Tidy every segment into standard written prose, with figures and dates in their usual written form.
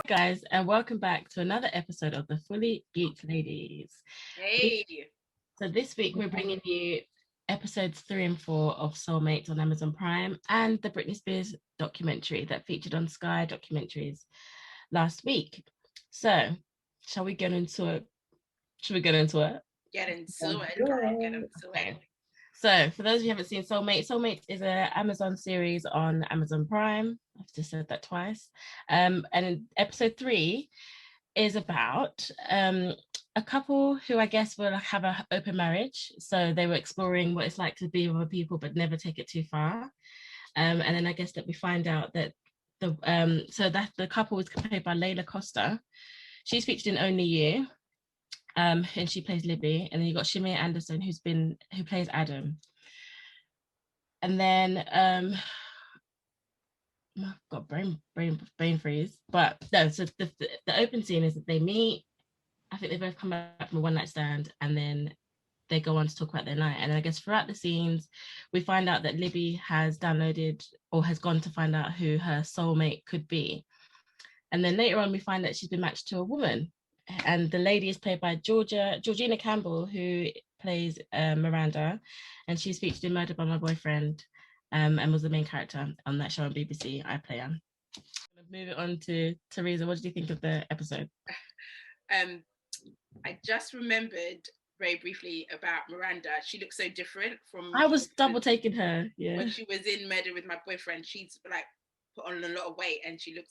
guys, and welcome back to another episode of the Fully Geeked Ladies. Hey. So this week we're bringing you episodes 3 and 4 of Soulmates on Amazon Prime and the Britney Spears documentary that featured on Sky Documentaries last week. So, shall we get into it? Get into it, girl. Get into Okay. it. So, for those of you who haven't seen Soulmate is an Amazon series on Amazon Prime. I've just said that twice. And in episode 3 is about a couple who I guess will have an open marriage. So they were exploring what it's like to be with other people, but never take it too far. And then I guess that we find out that the couple was played by Layla Costa. She's featured in Only You, and she plays Libby. And then you got Shimei Anderson, who plays Adam. And then I've got brain freeze. But no, so the open scene is that they meet. I think they both come back from a one night stand, and then they go on to talk about their night. And I guess throughout the scenes, we find out that Libby has downloaded or has gone to find out who her soulmate could be. And then later on, we find that she's been matched to a woman. And the lady is played by Georgina Campbell, who plays Miranda. And she's featured in Murder by My Boyfriend, and was the main character on that show on BBC, iPlayer. Move it on to Teresa. What did you think of the episode? I just remembered very briefly about Miranda. She looks so different from. I was double taking her. Yeah. When she was in Murder with My Boyfriend, she's like put on a lot of weight, and she looks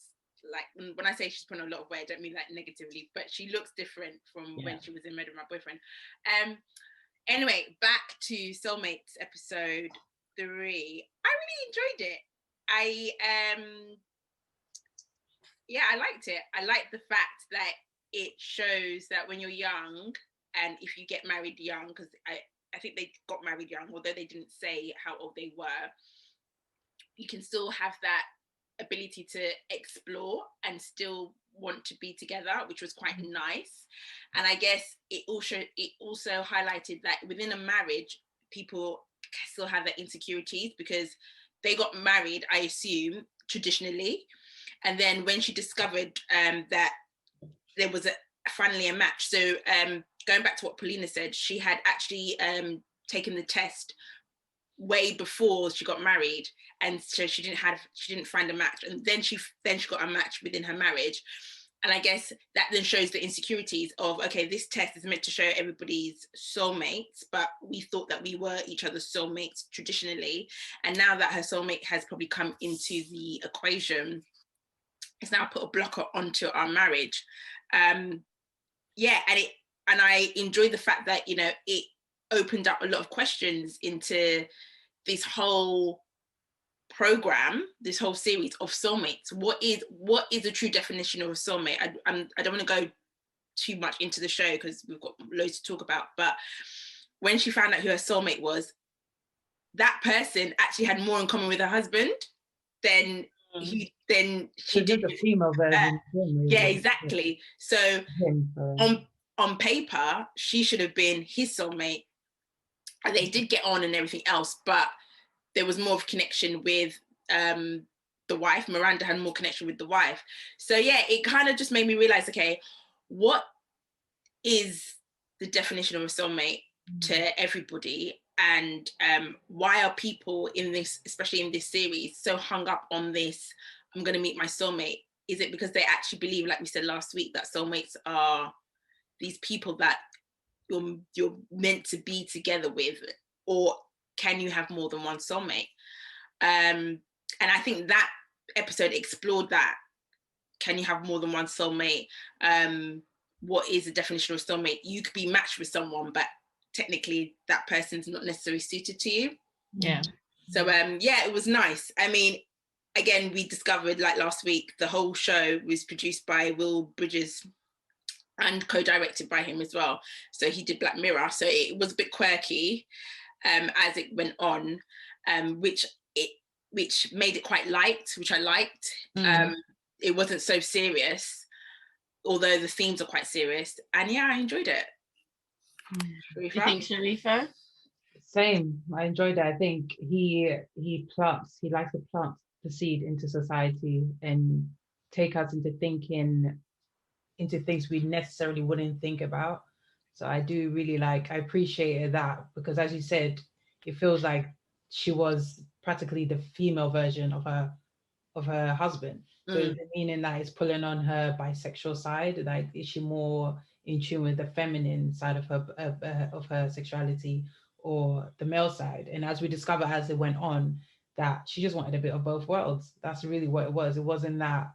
like, when I say she's put on a lot of weight, I don't mean like negatively, but she looks different from when she was in Murder with My Boyfriend. Anyway, back to Soulmates episode 3. I really enjoyed it. I liked it. I liked the fact that it shows that when you're young, and if you get married young, because I think they got married young, although they didn't say how old they were, you can still have that ability to explore and still want to be together, which was quite nice. And I guess it also highlighted that within a marriage, people still have their insecurities, because they got married, I assume, traditionally. And then when she discovered that there was finally a match. So going back to what Paulina said, she had actually taken the test way before she got married, and so she didn't find a match, and then she got a match within her marriage. And I guess that then shows the insecurities of, okay, this test is meant to show everybody's soulmates, but we thought that we were each other's soulmates traditionally, and now that her soulmate has probably come into the equation, it's now put a blocker onto our marriage. And I enjoy the fact that, you know, it opened up a lot of questions into this whole program, this whole series of soulmates. What is the true definition of a soulmate? I don't want to go too much into the show because we've got loads to talk about, but when she found out who her soulmate was, that person actually had more in common with her husband than she did the female version. Yeah, exactly. So on paper, she should have been his soulmate, and they did get on and everything else, but there was more of a connection with the wife. Miranda had more connection with the wife. So yeah, it kind of just made me realize, okay, what is the definition of a soulmate to everybody? And why are people in this, especially in this series, so hung up on this, I'm going to meet my soulmate? Is it because they actually believe, like we said last week, that soulmates are these people that you're meant to be together with? Or can you have more than one soulmate? And I think that episode explored that. Can you have more than one soulmate? What is the definition of soulmate? You could be matched with someone, but technically that person's not necessarily suited to you. Yeah. So it was nice. I mean, again, we discovered, like last week, the whole show was produced by Will Bridges and co-directed by him as well. So he did Black Mirror. So it was a bit quirky as it went on, which made it quite light, which I liked. It wasn't so serious, although the themes are quite serious. And yeah, I enjoyed it. You think, Sharifa? Same. I enjoyed it. I think he likes to plant the seed into society, and take us into thinking into things we necessarily wouldn't think about. So I do really I appreciated that, because as you said, it feels like she was practically the female version of her husband. So is it meaning that it's pulling on her bisexual side? Like, is she more in tune with the feminine side of her sexuality, or the male side? And as we discover as it went on, that she just wanted a bit of both worlds. That's really what it was. It wasn't that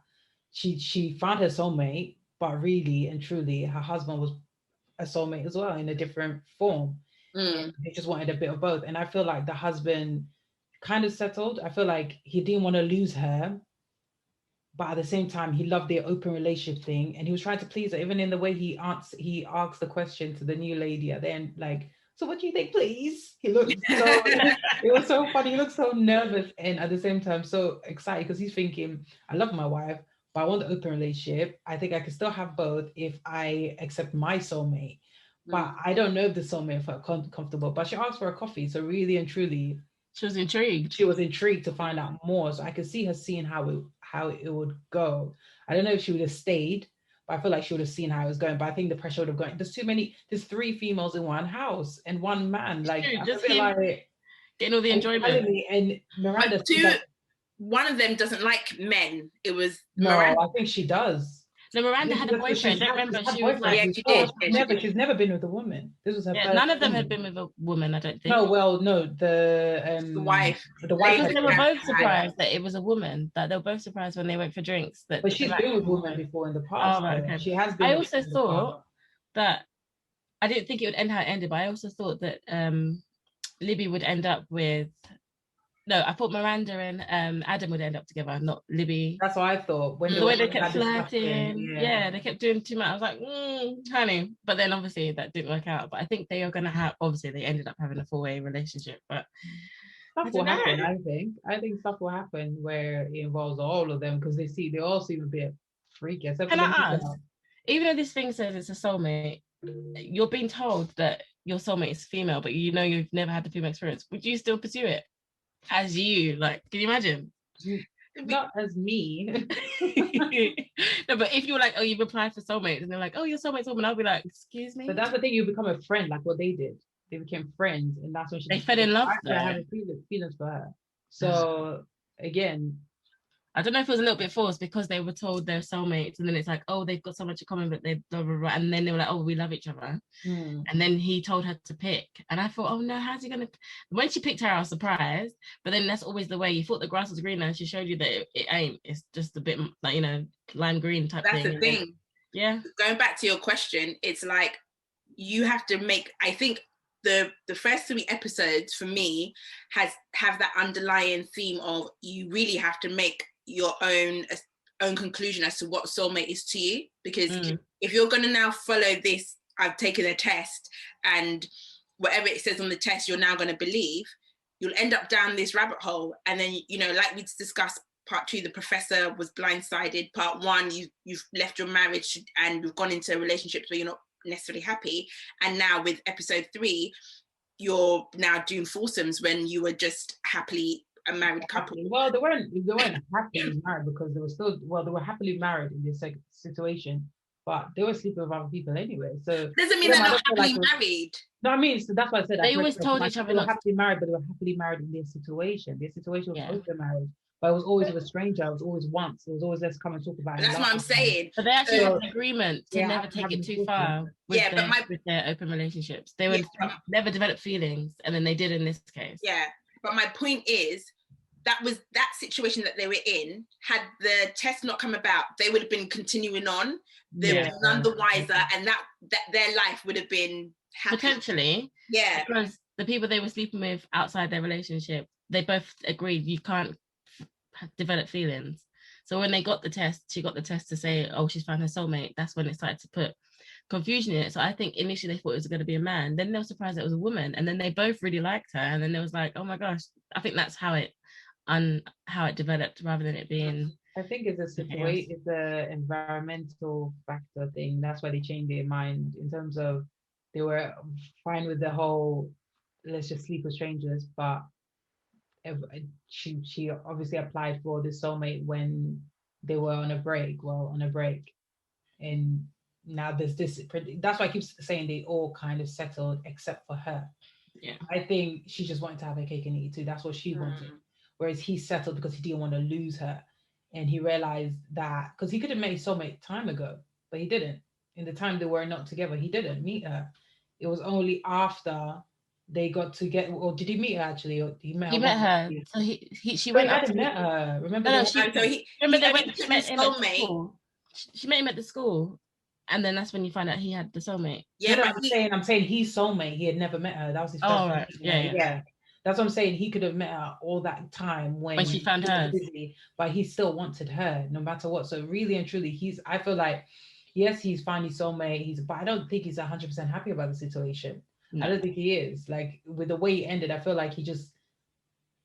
she found her soulmate, but really and truly, her husband was a soulmate as well in a different form. And they just wanted a bit of both. And I feel like the husband kind of settled. I feel like he didn't want to lose her, but at the same time, he loved the open relationship thing, and he was trying to please her, even in the way he asked the question to the new lady at the end, like, "So what do you think, please?" He looked so it was so funny. He looked so nervous and at the same time so excited, because he's thinking, "I love my wife, but I want the open relationship. I think I can still have both if I accept my soulmate." But I don't know if the soulmate felt comfortable. But she asked for a coffee, so really and truly, she was intrigued. She was intrigued to find out more. So I could see her seeing how it would go. I don't know if she would have stayed, but I feel like she would have seen how it was going. But I think the pressure would have gone. There's 3 females in one house and 1 man. Like, true, I'm just a bit like getting all the enjoyment. And Miranda, one of them doesn't like men. It was no, Miranda. I think she does. No, Miranda had a boyfriend. Don't remember. She was like, yeah, she did. She's never been with a woman. This was her first. None of them had been with a woman, I don't think. No, well, no, the wife. The wife. Because they were both surprised that it was a woman. That they were both surprised when they went for drinks. But she's been with women before in the past. Oh, right, okay. She has been. I also thought that I didn't think it would end how it ended, but I also thought that Libby would end up with. No, I thought Miranda and Adam would end up together, not Libby. That's what I thought. When the way they kept flirting, they kept doing too much. I was like, honey. But then obviously that didn't work out. But I think they are going to have, obviously they ended up having a 4-way relationship. But stuff will happen, I think. I think stuff will happen where it involves all of them, because they all seem a bit freaky. Can I ask, even though this thing says it's a soulmate, you're being told that your soulmate is female, but you know you've never had the female experience. Would you still pursue it? As you, like, can you imagine? Not as me. No, but if you were like, oh, you've applied for soulmates, and they're like, oh, your soulmate's woman, I'll be like, excuse me. But that's the thing, you become a friend, like what they did. They became friends, and that's when they fell in love. I had feelings for her. So again, I don't know if it was a little bit forced because they were told they're soulmates, and then it's like, oh, they've got so much in common, but they blah, blah, blah. And then they were like, oh, we love each other. And then he told her to pick, and I thought, oh no, how's he gonna? When she picked her, I was surprised. But then that's always the way. You thought the grass was greener, and she showed you that it ain't. It's just a bit like, you know, lime green type thing. That's the thing. Yeah. Going back to your question, it's like you have to make. I think the first 3 episodes for me have that underlying theme of you really have to make your own conclusion as to what soulmate is to you, because if you're going to now follow this, I've taken a test and whatever it says on the test you're now going to believe, you'll end up down this rabbit hole. And then, you know, like we discussed part 2, the professor was blindsided. Part 1, you've left your marriage and you've gone into relationships where you're not necessarily happy, and now with episode 3 you're now doing foursomes when you were just happily a married couple. Well, they weren't happily married, because they were happily married in this situation, but they were sleeping with other people anyway. So doesn't mean they're not happily married. No, I mean, so that's why I said they always told each other they were happily married, but they were happily married in their situation. Their situation was open marriage, but it was always with a stranger. It was always once. It was always, let's come and talk about it. That's what I'm saying. But they actually had an agreement to never take it too far with their open relationships. They would never develop feelings, and then they did in this case. Yeah, but my point is, that situation that they were in, had the test not come about, they would have been continuing on. They would have none the wiser, and that their life would have been happy. Potentially. Yeah. Because the people they were sleeping with outside their relationship, they both agreed you can't develop feelings. So when they got the test, she got the test to say, oh, she's found her soulmate. That's when it started to put confusion in it. So I think initially they thought it was going to be a man. Then they were surprised it was a woman. And then they both really liked her. And then they was like, oh my gosh. I think that's how it developed, rather than it being. I think it's a situation, it's an environmental factor thing. That's why they changed their mind, in terms of they were fine with the whole let's just sleep with strangers, but she obviously applied for the soulmate when they were on a break. And now there's this. That's why I keep saying they all kind of settled except for her. Yeah. I think she just wanted to have her cake and eat it too. That's what she wanted. Whereas he settled because he didn't want to lose her. And he realized that because he could have met his soulmate time ago, but he didn't. In the time they were not together, he didn't meet her. It was only after they got together. Or did he meet her actually? Or he met He her met once? her. So she But went he up to hadn't met her. Remember No, they no, went. So remember he they only went. She took met his him at the soulmate. school. She met him at the school, and then that's when you find out he had the soulmate. Yeah, No, but I'm saying he's soulmate. He had never met her. That was his first Oh, right. meeting. Yeah. Yeah. That's what I'm saying. He could have met her all that time When when she found he was hers. busy, but he still wanted her no matter what. So really and truly, I feel like, yes, he's found his soulmate. But I don't think he's 100% happy about the situation. No. I don't think he is. Like with the way it ended, I feel like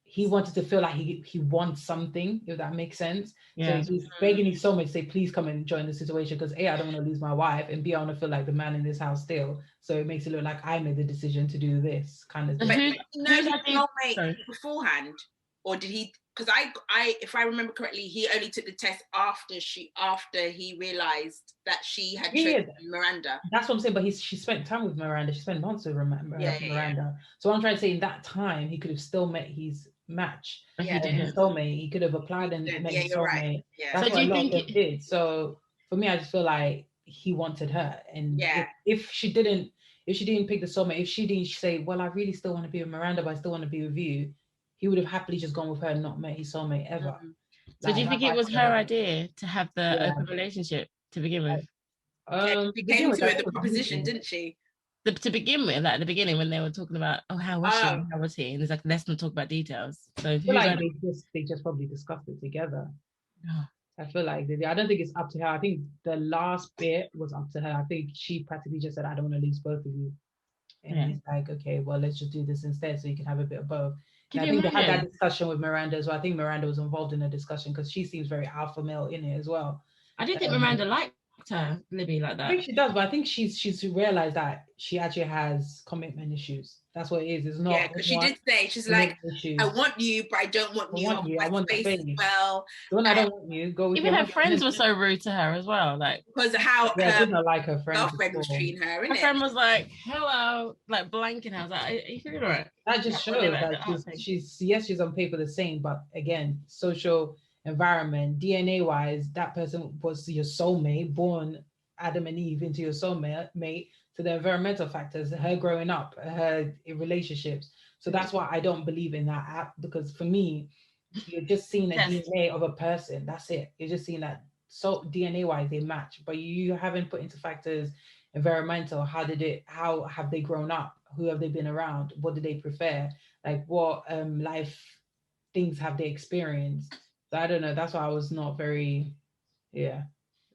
he wanted to feel like he wants something, if that makes sense. Yeah. So he's begging his soulmate to say, please come and join the situation because A, I don't want to lose my wife, and B, I want to feel like the man in this house still. So it makes it look like I made the decision to do this kind of But thing. But who- did he know who's his idea- soulmate sorry. beforehand, or did he? Because I, if I remember correctly, he only took the test after he realized that she had chosen Miranda. That's what I'm saying. But she spent time with Miranda. She spent months with Miranda. Yeah. So what I'm trying to say, in that time, he could have still met his match. But Yeah. he His didn't. soulmate. He could have applied and met Yeah, his you're right. soulmate. Yeah. That's So what do a you lot of think them did. So for me, I just feel like he wanted her, and Yeah. if she didn't pick the soulmate, if she didn't say, well, I really still want to be with Miranda, but I still want to be with you, he would have happily just gone with her and not met his soulmate ever. So do you think it was her idea to have the Yeah. open relationship to begin with? She came to the proposition, didn't she? To begin with, like at the beginning when they were talking about, oh, how was she? How was he? And it's like, let's not talk about details. So I feel like they just probably discussed it together. I feel like I don't think it's up to her. I think the last bit was up to her. I think she practically just said, I don't want to lose both of you. And it's like, okay, well, let's just do this instead so you can have a bit of both. And I think they had that discussion with Miranda as well. I think Miranda was involved in the discussion because she seems very alpha male in it as well. I didn't think Miranda liked her, Libby, like that. I think she does, but I think she's realized that she actually has commitment issues. That's what it is. It's not. Yeah, because she did say, she's like, I want you, but I don't want you. I want space as well. The one I don't want you. Go with even her friends were so rude to her as well. Like, because how I did not like her girlfriend was treating her. Her friend was like, "Hello," like blanking. I was like, "Are you feeling all right?" That just shows that she's on paper the same, but again, social environment, DNA wise, that person was your soulmate, born Adam and Eve into your soulmate. So the environmental factors, her growing up, her relationships. So that's why I don't believe in that app, because for me, you're just seeing a DNA of a person. That's it. You're just seeing that. So DNA wise, they match, but you haven't put into factors environmental. How have they grown up? Who have they been around? What do they prefer? Like what life things have they experienced? So I don't know. That's why I was not very, yeah.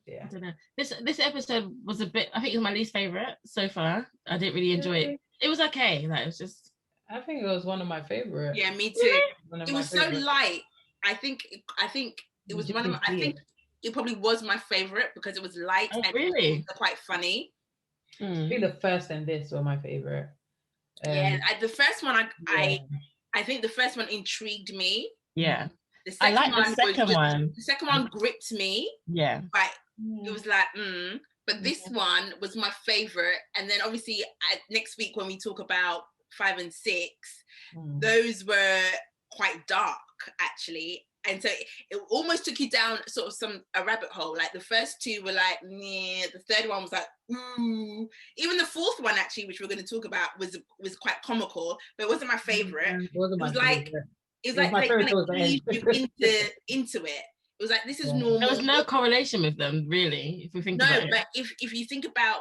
I don't know. This episode was a bit. I think it was my least favorite so far. I didn't really enjoy it. It was okay. Like it was just. I think it was one of my favorites. Yeah, me too. It was so light. I think it was one of. I think it probably was my favorite because it was light and really quite funny. I think the first and this were my favorite. The first one I think the first one intrigued me. Yeah. The second I like the second one. The second one gripped me. Yeah. But it was like, But this one was my favorite. And then obviously next week when we talk about 5 and 6, those were quite dark actually. And so it almost took you down sort of a rabbit hole. Like the first two were like, meh. The third one was like, ooh. Even the fourth one actually, which we're going to talk about, was quite comical, but it wasn't my favorite. It was like they kind of eased you into it. It was like, this is normal. There was no correlation with them, really, if we think about it. No, but if you think about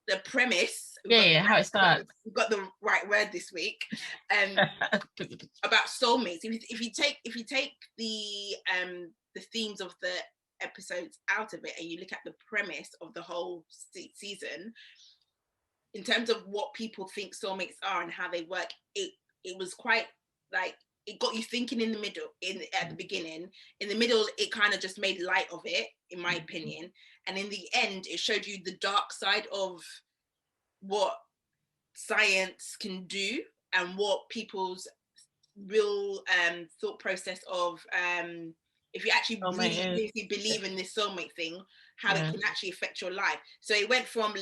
the premise, how it starts. We've got the right word this week. About soulmates. If you take the themes of the episodes out of it and you look at the premise of the whole season, in terms of what people think soulmates are and how they work, it was quite like, it got you thinking in the middle, at the beginning. In the middle, it kind of just made light of it, in my opinion. And in the end, it showed you the dark side of what science can do and what people's real thought process of if you actually Soulmate really is. seriously believe in this soulmate thing, how Yeah. it can actually affect your life. So it went from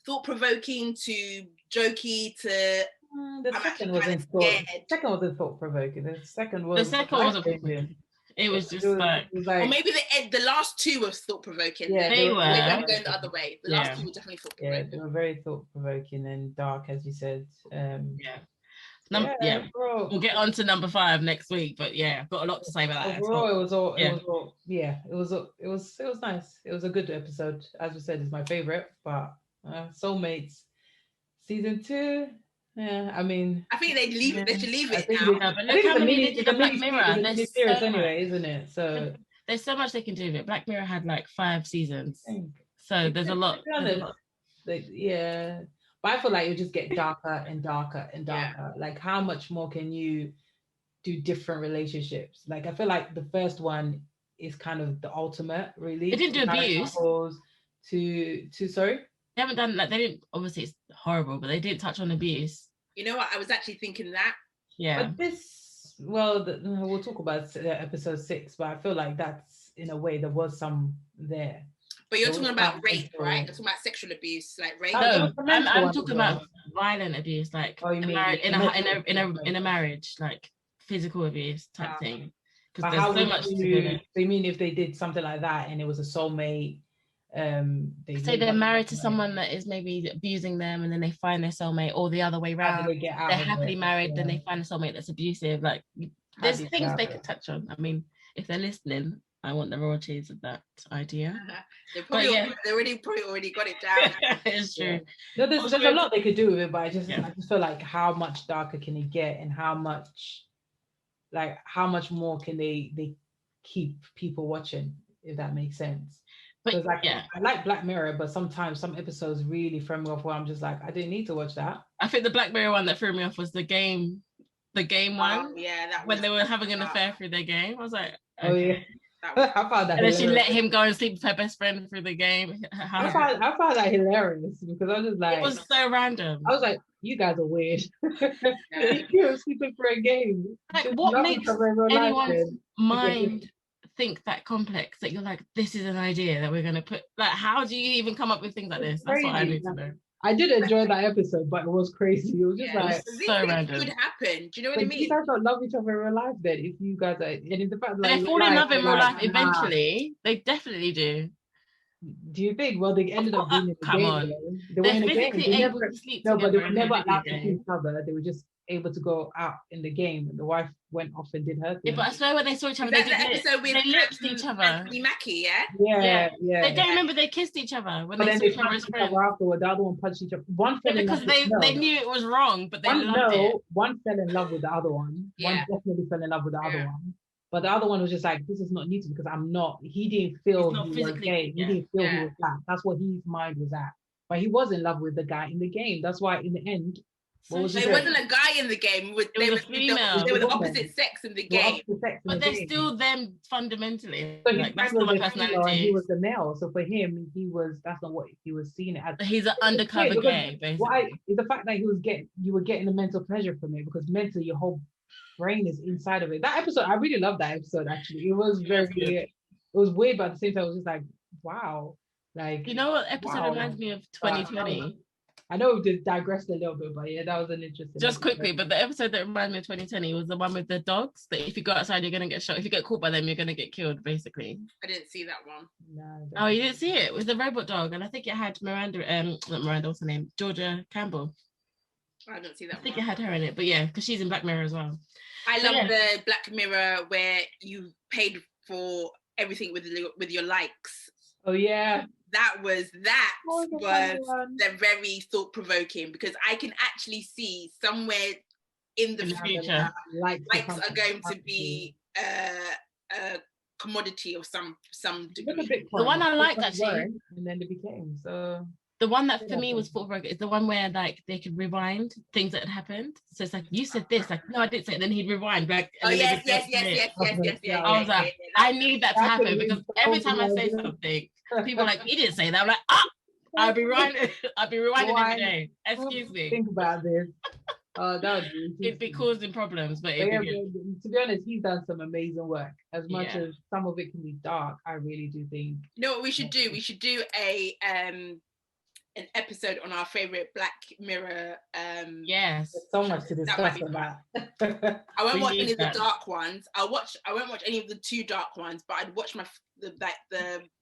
thought-provoking to jokey to The I'm second actually kind of scared. wasn't thought provoking. The second The second wasn't. life-changing. It was just It like, was Or maybe the last two were thought-provoking. Yeah, they were. Maybe I'm going the other way. The last Yeah. two were definitely yeah, thought-provoking. they were very thought provoking and dark, as you said. Yeah. Bro. We'll get on to number 5 next week, but yeah, I've got a lot to say about that. Overall, it was all. Yeah. It was nice. It was a good episode. As we said, it's my favorite. But Soulmates season 2. Yeah, I mean, I think they should leave it think now. But look how many they did of Black Mirror. It's a There's mini-series so anyway, much. isn't it? So There's so much they can do with it. Black Mirror had like 5 seasons, so there's a lot. To be honest, yeah, but I feel like it'll just get darker and darker and darker. Like, how much more can you do different relationships? Like, I feel like the first one is kind of the ultimate, really. They didn't do abuse. Sorry? They haven't done like, they didn't, obviously it's horrible, but they didn't touch on abuse. You know what? I was actually thinking that. Yeah. But this, well, we'll talk about episode 6, but I feel like that's, in a way, there was some there. But you're talking about rape, right? You're talking about sexual abuse, like rape. No, I'm talking about violent abuse, like in a marriage, like physical abuse type thing. Because there's so much to do. So you mean if they did something like that and it was a soulmate? Say they're married to someone that is maybe abusing them, and then they find their soulmate, or the other way around. They're happily married, then they find a soulmate that's abusive. Like, there's things they could touch on. I mean, if they're listening, I want the royalties of that idea. They probably already got it down. It's true. No, there's a lot they could do with it, but I just feel like, how much darker can it get, and how much more can they keep people watching, if that makes sense. Because I like Black Mirror, but sometimes some episodes really throw me off where I'm just like, I didn't need to watch that. I think the Black Mirror one that threw me off was the game one. Yeah, that when they were having an affair through their game. I was like, okay. Oh yeah. I found that. And then she let him go and sleep with her best friend through the game. I found that hilarious, because I was just like, it was so random. I was like, you guys are weird. You're sleeping for a game. Like, what makes anyone's mind think that complex, that you're like, this is an idea that we're going to put, like, how do you even come up with things like this? That's what I need to know. I did enjoy that episode, but it was crazy. It was just like, so random. Could happen. Do you know what I mean? You guys don't love each other in real life then, if you guys are, and in the fact, they fall in love in real life eventually. They definitely do. Do you think? Well, they ended up being in the Come game. on. They were in the game. But they were never allowed to see each other. They were just able to go out in the game, and the wife went off and did her thing. Yeah, but I swear when they saw each other, they lipped each other. Mackie, yeah. They don't remember they kissed each other when they saw each other as friends. Afterward, the other one punched each other. One fell in love they knew it was wrong, but they loved it. One fell in love with the other one. One definitely fell in love with the other one. But the other one was just like, this is not new to me, because I'm not. He didn't feel he was gay. He didn't feel he was that. That's what his mind was at. But he was in love with the guy in the game. That's why in the end. There wasn't a guy in the game. They were female. They were the opposite sex in the game. But they're still them fundamentally. So like, that's not my personality. He was the male. So for him, that's not what he was seeing it as. He's an undercover gay, basically. The fact that you were getting the mental pleasure from it, because mentally your whole brain is inside of it. That episode, I really loved that episode, actually. It was it was weird, but at the same time, it was just like, wow. Like, you know what episode reminds me of 2020? I know we digressed a little bit, but yeah, that was an interesting. Just quickly, but the episode that reminded me of 2020 was the one with the dogs, that if you go outside, you're going to get shot. If you get caught by them, you're going to get killed, basically. I didn't see that one. No. Oh, you didn't see it? It was the robot dog, and I think it had not Miranda, what's her name? Georgia Campbell. I don't see that. I think it had her in it, but yeah, because she's in Black Mirror as well. I love the Black Mirror where you paid for everything with your likes. Oh yeah. That was they're very thought-provoking, because I can actually see somewhere in the future likes are going to be a commodity of some degree. The one I liked, actually, and then it became so. The one that for me was thought-provoking is the one where, like, they could rewind things that had happened. So it's like, you said this, like, no, I didn't say it. Then he'd rewind back. Yes. I was like, I need that to happen, because every time I say something, people are like, he didn't say that. I'm like, I'll be rewinding every day. Excuse me. Think about this. Oh, that would be It'd be interesting. causing problems, but But it'd yeah, be good. to be honest, he's done some amazing work. As much Yeah. as some of it can be dark, I really do think. You know what we should do? We should do an episode on our favorite Black Mirror. Yes. There's so much to That might discuss be fun. about. I won't We watch need any of the that. dark ones. I won't watch any of the too dark ones, but I'd watch the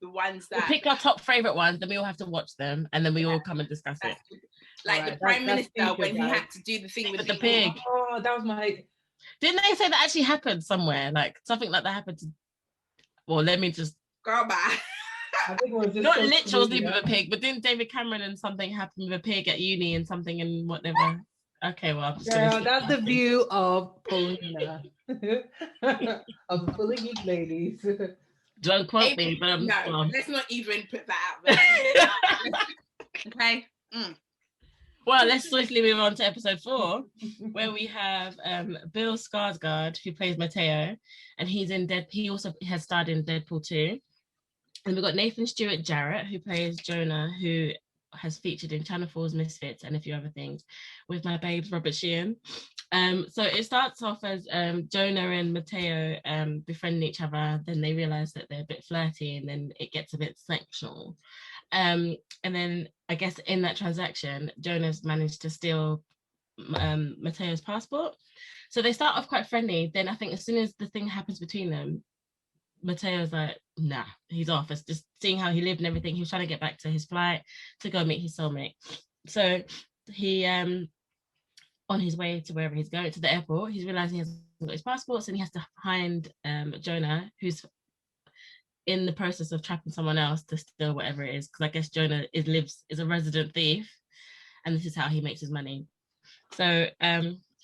ones We'll that pick our top favorite ones, then we all have to watch them, and then we all come and discuss it. like Alright, the Prime that's Minister future, when he guys. had to do the thing with the pig. Oh, that was my. Didn't they say that actually happened somewhere? Like something like that happened to. Well, let me just. Girl, bye. I think it was just Not social literal sleep media. with a pig, but didn't David Cameron and something happen with a pig at uni and something and whatever? Okay, well, I'm just Girl, gonna. that's the view of Paulina of the Fully Geek Ladies. Don't quote me, but I'm. No, Well. let's not even put that out there. Okay. Well, let's swiftly move on to episode 4, where we have Bill Skarsgård, who plays Mateo, and he's in He also has starred in Deadpool 2. And we've got Nathan Stewart Jarrett, who plays Jonah, who has featured in Channel 4's Misfits and a few other things with my babes, Robert Sheehan. So it starts off as Jonah and Mateo befriending each other. Then they realize that they're a bit flirty, and then it gets a bit sexual. And then I guess in that transaction, Jonah's managed to steal Mateo's passport. So they start off quite friendly. Then I think as soon as the thing happens between them, Mateo's like, nah, he's off. It's just seeing how he lived and everything. He was trying to get back to his flight to go meet his soulmate. So he, on his way to wherever he's going, to the airport, he's realizing he hasn't got his passports, and he has to find Jonah, who's in the process of trapping someone else to steal whatever it is. Because I guess Jonah is a resident thief, and this is how he makes his money. So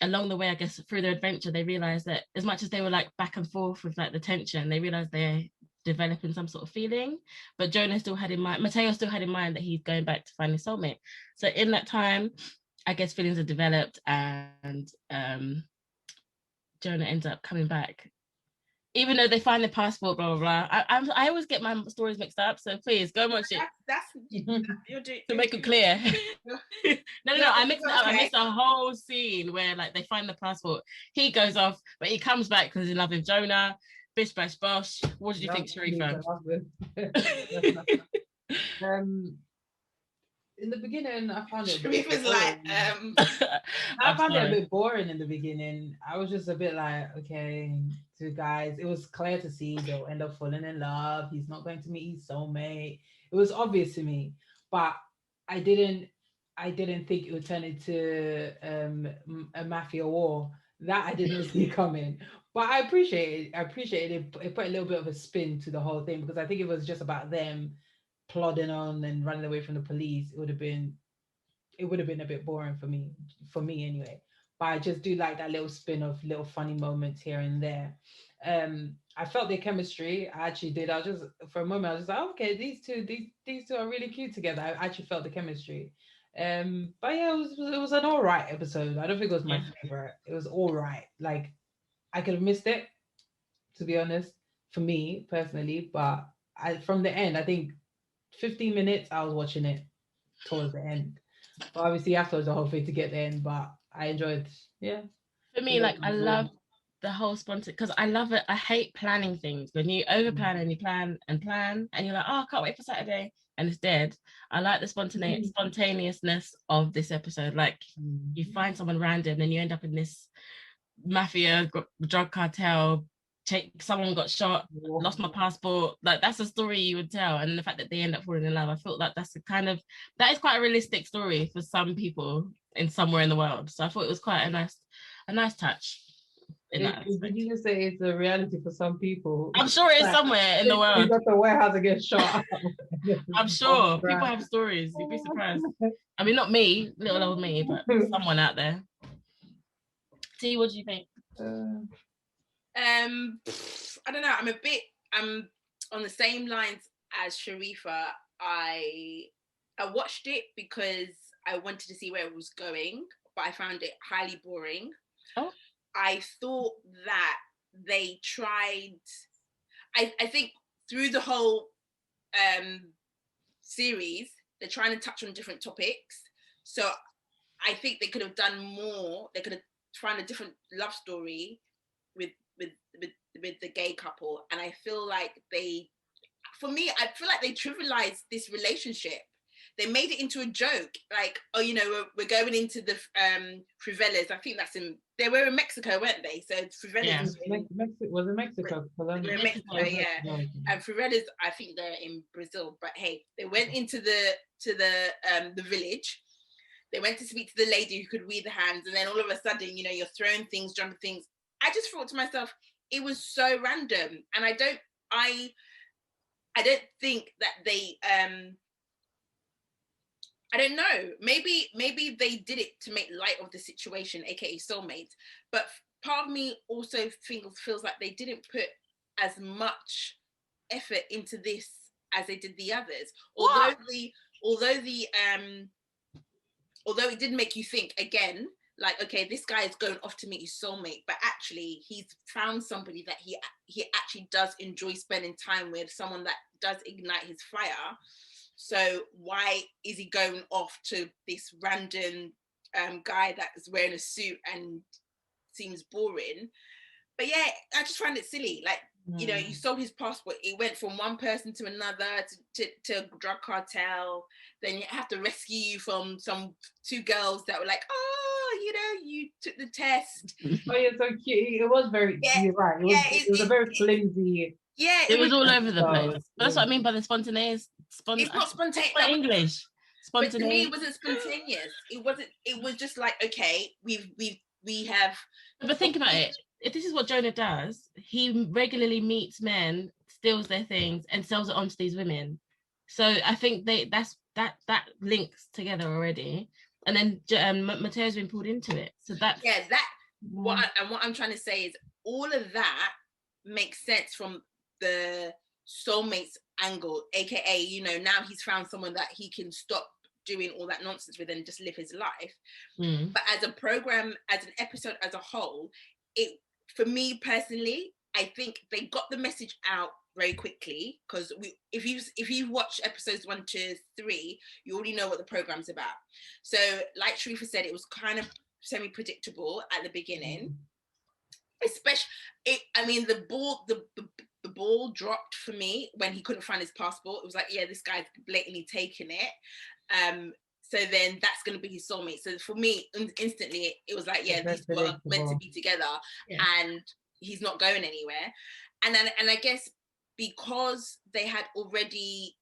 along the way, I guess through their adventure, they realized that as much as they were like back and forth with like the tension, they realized they're developing some sort of feeling. But Mateo still had in mind that he's going back to find his soulmate. So in that time, I guess feelings are developed, and Jonah ends up coming back. Even though they find the passport, blah blah blah. I always get my stories mixed up, so please go and watch it. That's you're doing to make it clear. No, I mixed it up. I missed a whole scene where like they find the passport. He goes off, but he comes back because he's in love with Jonah. Bish bash bosh. What did you think, Sharifa? In the beginning, I found it. Sharifa's like, I found it a bit boring in the beginning. I was just a bit like, okay, two guys. It was clear to see they'll end up falling in love. He's not going to meet his soulmate. It was obvious to me, but I didn't think it would turn into a mafia war. That I didn't see coming. But I appreciate it. It put a little bit of a spin to the whole thing, because I think it was just about them plodding on and running away from the police. It would have been a bit boring for me anyway. But I just do like that little spin of little funny moments here and there. I felt their chemistry. I actually did. I was just, for a moment, I was just like, oh, okay, these two are really cute together. I actually felt the chemistry. But yeah, it was an all right episode. I don't think it was my favorite. It was all right. Like, I could have missed it, to be honest, for me personally. But from the end, I think 15 minutes, I was watching it towards the end. But obviously, afterwards, the whole thing to get the end. But I enjoyed, yeah. For me, like, I love the whole spontaneous, because I love it. I hate planning things. When you over plan and you plan, and you're like, oh, I can't wait for Saturday, and it's dead. I like the spontaneousness of this episode. Like, you find someone random, and you end up in this mafia drug cartel. Someone got shot, lost my passport. Like, that's a story you would tell. And the fact that they end up falling in love, I felt like that is quite a realistic story for some people in somewhere in the world. So I thought it was quite a nice touch. Did you just say it's a reality for some people? I'm sure it's somewhere in the world. You got the warehouse to get shot. I'm sure people have stories. You'd be surprised. I mean, not me, little old me, but someone out there. T, what do you think? I don't know. I'm on the same lines as Sharifa. I watched it because I wanted to see where it was going, but I found it highly boring. Oh. I thought that they tried. I think through the whole series, they're trying to touch on different topics. So I think they could have done more. They could have found a different love story with the gay couple, and I feel like they trivialized this relationship. They made it into a joke, like, oh, you know, we're going into the favelas. I think they were in Mexico, weren't they? So favelas was it Mexico? They were in Mexico, yeah. And favelas, I think they're in Brazil. But hey, they went into the village. They went to speak to the lady who could read the hands, and then all of a sudden, you know, you're throwing things, jumping things. I just thought to myself, it was so random, and I don't think that they I don't know. Maybe they did it to make light of the situation, aka Soulmates. But part of me also feels like they didn't put as much effort into this as they did the others. Although it did make you think again, like, okay, this guy is going off to meet his soulmate, but actually he's found somebody that he actually does enjoy spending time with, someone that does ignite his fire. So why is he going off to this random guy that is wearing a suit and seems boring? But yeah, I just find it silly. Like, you know, you sold his passport. It went from one person to another to a drug cartel. Then you have to rescue you from some two girls that were like, oh, you know, you took the test. Oh, yeah, so cute. It was very, you're right. It was a very flimsy. Yeah, it was all over the place. That's what I mean by the spontaneous. It's not spontaneous. Not English. But to me, it wasn't spontaneous. It wasn't. It was just like, okay, we have. But think about it. If this is what Jonah does, he regularly meets men, steals their things, and sells it on to these women. So I think that links together already. And then Mateo's been pulled into it. So that what I'm trying to say is all of that makes sense from the Soulmates angle, aka, you know, now he's found someone that he can stop doing all that nonsense with and just live his life. But as a program, as an episode as a whole, it, for me personally, I think they got the message out very quickly, because if you watch episodes 1 to 3, you already know what the program's about. So like Sharifa said, it was kind of semi-predictable at the beginning. Especially, the ball dropped for me when he couldn't find his passport. It was like, yeah, this guy's blatantly taken it. So then that's going to be his soulmate. So for me, instantly, it was like, yeah, these two are meant to be together, and he's not going anywhere. And I guess because that had already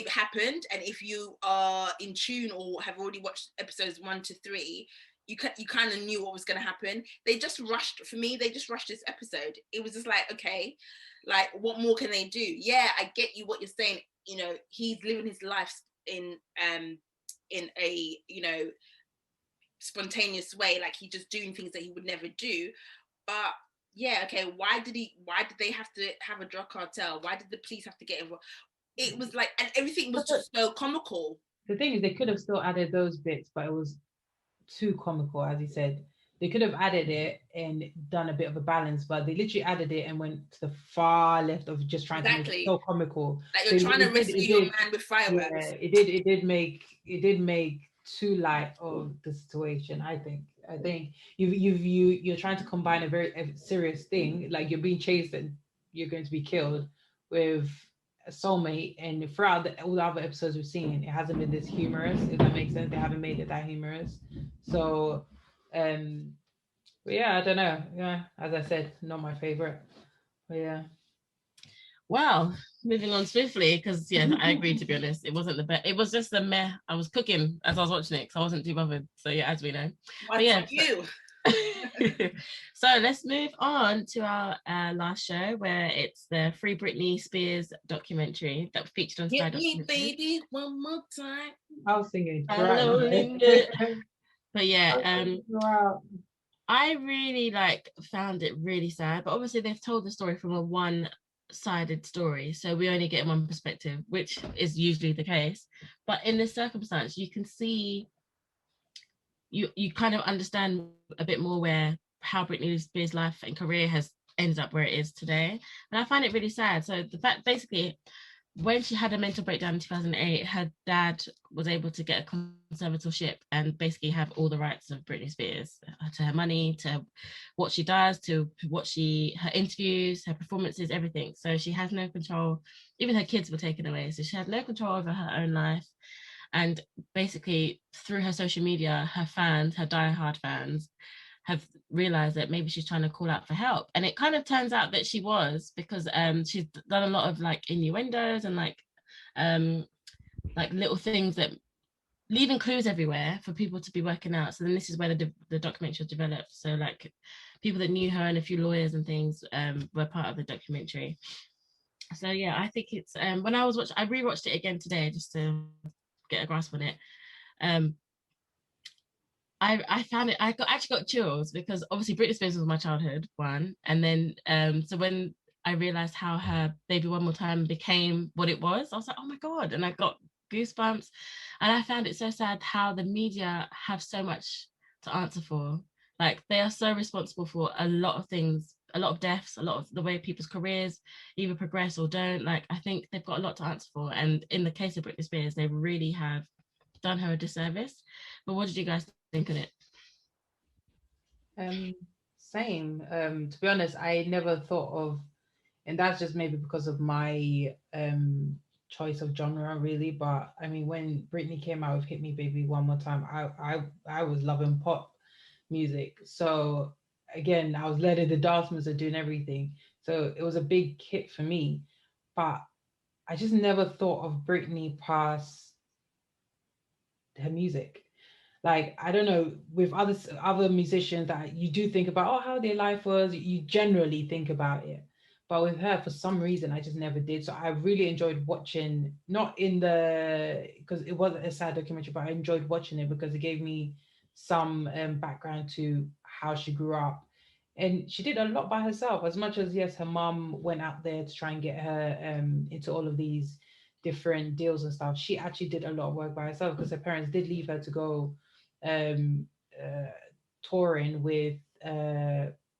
happened, and if you are in tune or have already watched episodes 1 to 3, you kind of knew what was going to happen. They just rushed this episode. It was just like, okay, like, what more can they do? Yeah, I get you what you're saying. You know, he's living his life in a, you know, spontaneous way, like he's just doing things that he would never do. But yeah, okay, why did they have to have a drug cartel? Why did the police have to get involved? It was like, and everything was just so comical. The thing is, they could have still added those bits, but it was too comical, as he said. They could have added it and done a bit of a balance, but they literally added it and went to the far left of just trying to make it so comical. Like, you're trying to rescue your man with fireworks. Yeah, it did make too light of the situation. I think you're trying to combine a serious thing, like you're being chased and you're going to be killed, with a soulmate, and throughout all the other episodes we've seen, it hasn't been this humorous, if that makes sense. They haven't made it that humorous. So but yeah, I don't know. Yeah, as I said, not my favorite. But yeah. Well, moving on swiftly, because yeah, I agree, to be honest. It wasn't the best. It was just a meh. I was cooking as I was watching it, because I wasn't too bothered. So yeah, as we know. But yeah, you. So let's move on to our last show, where it's the Free Britney Spears documentary that featured on Sky. Hit me, baby, one more time. I was singing. But yeah, I really found it really sad. But obviously, they've told the story from a one-sided story, so we only get one perspective, which is usually the case. But in this circumstance, you can see, you kind of understand a bit more how Britney Spears' life and career has ended up where it is today. And I find it really sad. So the fact, basically, when she had a mental breakdown in 2008, her dad was able to get a conservatorship and basically have all the rights of Britney Spears, to her money, to what she does, to her interviews, her performances, everything. So she has no control. Even her kids were taken away. So she had no control over her own life. And basically, through her social media, her fans, her diehard fans, have realized that maybe she's trying to call out for help. And it kind of turns out that she was, because she's done a lot of like innuendos and like little things that leaving clues everywhere for people to be working out. So then this is where the documentary was developed. So like people that knew her and a few lawyers and things were part of the documentary. So yeah, I think it's when I rewatched it again today just to get a grasp on it. I found it. Actually got chills because obviously Britney Spears was my childhood one, and then so when I realized how her Baby One More Time became what it was, I was like, oh my god, and I got goosebumps, and I found it so sad how the media have so much to answer for. Like they are so responsible for a lot of things, a lot of deaths, a lot of the way people's careers either progress or don't. Like I think they've got a lot to answer for, and in the case of Britney Spears, they really have done her a disservice. But what did you guys think of it? Same. To be honest, I never thought of, and that's just maybe because of my choice of genre, really. But I mean, when Britney came out with "Hit Me, Baby, One More Time," I was loving pop music. So again, I was letting the dance moves are doing everything. So it was a big hit for me. But I just never thought of Britney past her music. Like I don't know, with other musicians that you do think about, oh, how their life was, you generally think about it, but with her, for some reason, I just never did. So I really enjoyed watching, not in the, because it wasn't a sad documentary, but I enjoyed watching it because it gave me some background to how she grew up. And she did a lot by herself, as much as, yes, her mom went out there to try and get her into all of these different deals and stuff. She actually did a lot of work by herself because her parents did leave her to go um, uh, touring with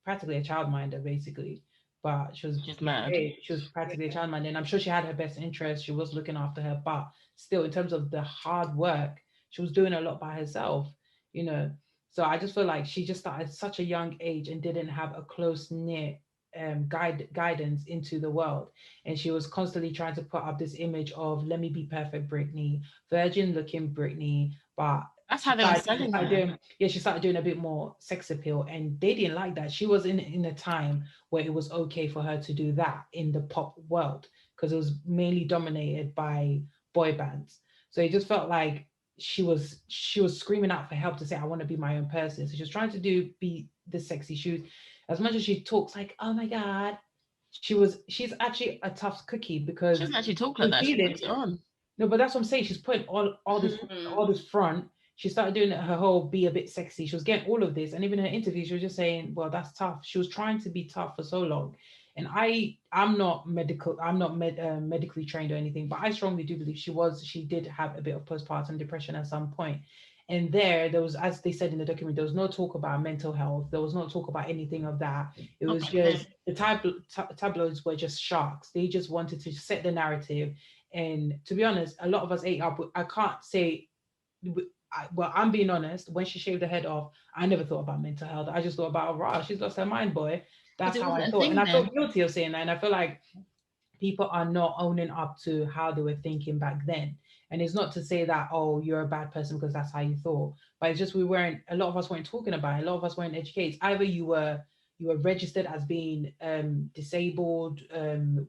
practically a childminder, basically. But she was She's mad. she was practically a childminder, and I'm sure she had her best interest. She was looking after her, but still, in terms of the hard work, she was doing a lot by herself. You know, so I just feel like she just started at such a young age and didn't have a close knit guidance into the world, and she was constantly trying to put up this image of let me be perfect Britney, virgin looking Britney, but That's how they were selling her. she started doing a bit more sex appeal, and they didn't like that. She was in a time where it was okay for her to do that in the pop world because it was mainly dominated by boy bands. So it just felt like she was screaming out for help to say I want to be my own person. So she was trying to be the sexy shoes. As much as she talks like, oh my god, she's actually a tough cookie because She doesn't actually talk like that. She puts it on. no, but that's what I'm saying. She's putting all this front. She started doing her whole be a bit sexy. She was getting all of this, and even in her interview, she was just saying, "Well, that's tough." She was trying to be tough for so long, and I'm not medical. I'm not medically trained or anything, but I strongly do believe she did have a bit of postpartum depression at some point. And there was, as they said in the document, there was no talk about mental health. There was no talk about anything of that. It was just the tabloids were just sharks. They just wanted to set the narrative. And to be honest, a lot of us ate up. I can't say, well, I'm being honest. When she shaved her head off, I never thought about mental health. I just thought about, rah, she's lost her mind, boy. That's how I thought. And I felt guilty of saying that. And I feel like people are not owning up to how they were thinking back then. And it's not to say that, oh, you're a bad person because that's how you thought. But it's just a lot of us weren't talking about it. A lot of us weren't educated. Either you were registered as being disabled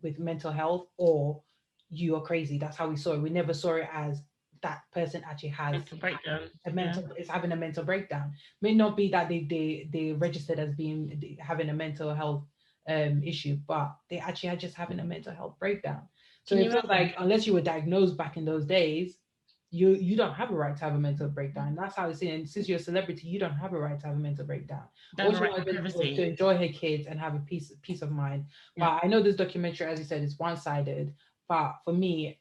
with mental health, or you are crazy. That's how we saw it. We never saw it as that person actually has is having a mental breakdown. May not be that they registered as being having a mental health issue, but they actually are just having a mental health breakdown. So it feels like unless you were diagnosed back in those days, you don't have a right to have a mental breakdown. That's how it's seen. And since you're a celebrity, you don't have a right to have a mental breakdown. All she wanted was to enjoy her kids and have a peace of mind. But I know this documentary, as you said, is one-sided. But for me,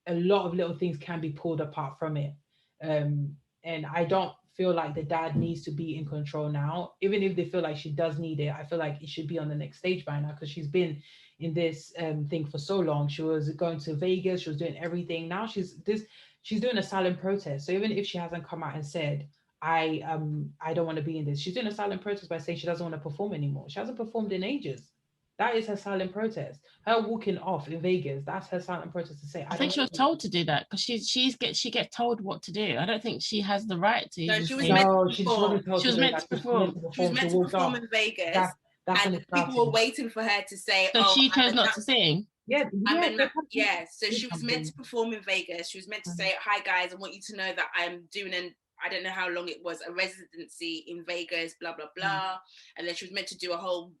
a lot of little things can be pulled apart from it. And I don't feel like the dad needs to be in control now. Even if they feel like she does need it, I feel like it should be on the next stage by now because she's been in this thing for so long. She was going to Vegas, she was doing everything. Now she's doing a silent protest. So even if she hasn't come out and said, I don't want to be in this, she's doing a silent protest by saying she doesn't want to perform anymore. She hasn't performed in ages. That is her silent protest. Her walking off in Vegas, that's her silent protest to say, I think she was told to do that because she gets told what to do. I don't think she has the right to No, even she was say. meant to No, she just perform. wasn't told She to was do meant that. to perform. She was meant to walked perform off. in Vegas, That's when and it people started. were waiting for her to say, So "Oh, she I'm chose a not to sing. Yeah, yeah." So she was meant to perform in Vegas. She was meant to say, "Hi guys, I want you to know that I'm doing I don't know how long it was, a residency in Vegas, blah blah blah." And then she was meant to do a whole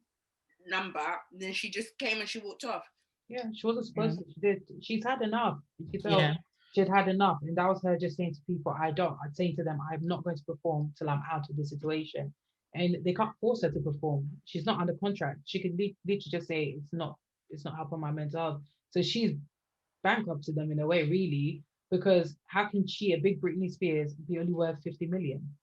number. And then she just came and she walked off. Yeah, she wasn't supposed to. She did. She's had enough. She felt Yeah. she had enough, and that was her just saying to people, "I'd saying to them, I'm not going to perform till I'm out of the situation." And they can't force her to perform. She's not under contract. She could literally just say, it's not helping my mental health." So she's bankrupt to them in a way, really, because how can she, a big Britney Spears, be only worth 50 million?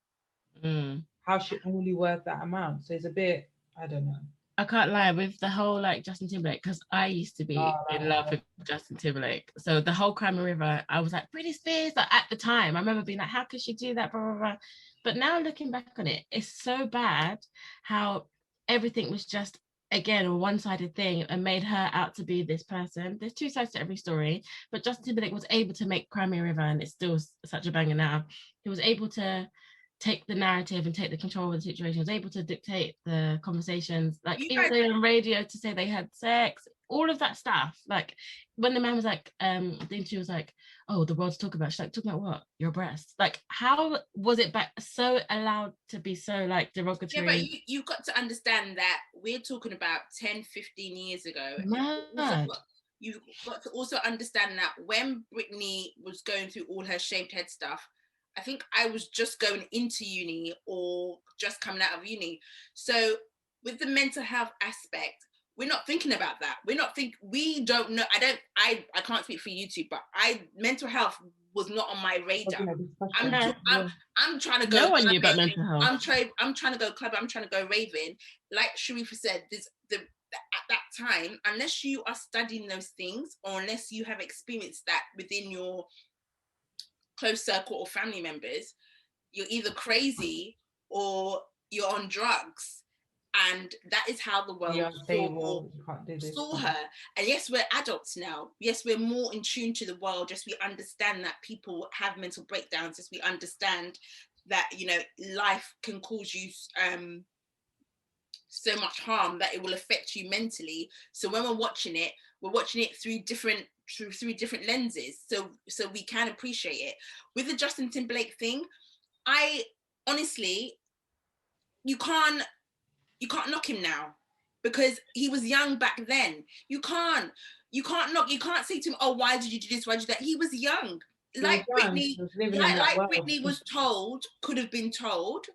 Mm. How's she only worth that amount? So it's a bit, I don't know. I can't lie with the whole like Justin Timberlake because I used to be Oh, in love with Justin Timberlake. So the whole Crime River, I was like Britney Spears. Like, at the time, I remember being like, how could she do that? Blah, blah, blah. But now looking back on it, it's so bad how everything was just again a one-sided thing and made her out to be this person. There's two sides to every story, but Justin Timberlake was able to make Crime River, and it's still such a banger now. He was able to take the narrative and take the control of the situation, was able to dictate the conversations, like even though on radio to say they had sex, all of that stuff. Like when the man was like, then she was like, oh, the world to talk about. She's like, talking about what? Your breasts. Like, how was it back so allowed to be so like derogatory? Yeah, but you've got to understand that we're talking about 10, 15 years ago. You've got to also understand that when Britney was going through all her shaved head stuff, I think I was just going into uni or just coming out of uni. So with the mental health aspect, we're not thinking about that. We don't know. I can't speak for you two, but mental health was not on my radar. I'm trying to go. No one knew about mental health. I'm trying to go club. I'm trying to go raving. Like Sharifa said, at that time, unless you are studying those things or unless you have experienced that within your close circle or family members, you're either crazy or you're on drugs. And that is how the world saw her. And yes, we're adults now. Yes, we're more in tune to the world. Yes, we understand that people have mental breakdowns. Yes, we understand that, life can cause you so much harm that it will affect you mentally. So when we're watching it through different lenses, so we can appreciate it. With the Justin Timberlake thing, I honestly, you can't knock him now because he was young back then. You can't say to him, oh, why did you do this, why did you do that? He was young. Britney was told, could have been told,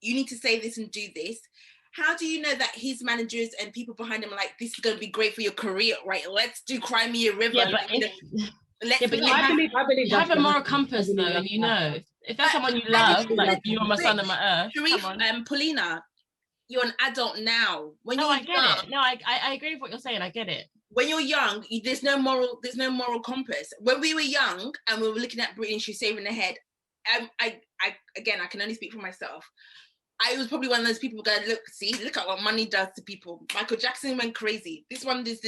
you need to say this and do this. How do you know that his managers and people behind him are like, this is going to be great for your career, right? Let's do Cry Me a River. Yeah, but I believe you have a moral compass though, and if that's someone you love, like you are my sun and my earth. Sharif, Paulina, you're an adult now. I get it. No, I agree with what you're saying. I get it. When you're young, there's no moral compass. When we were young and we were looking at Britney, she's saving her head. I can only speak for myself. I was probably one of those people going, look at what money does to people. Michael Jackson went crazy. This one this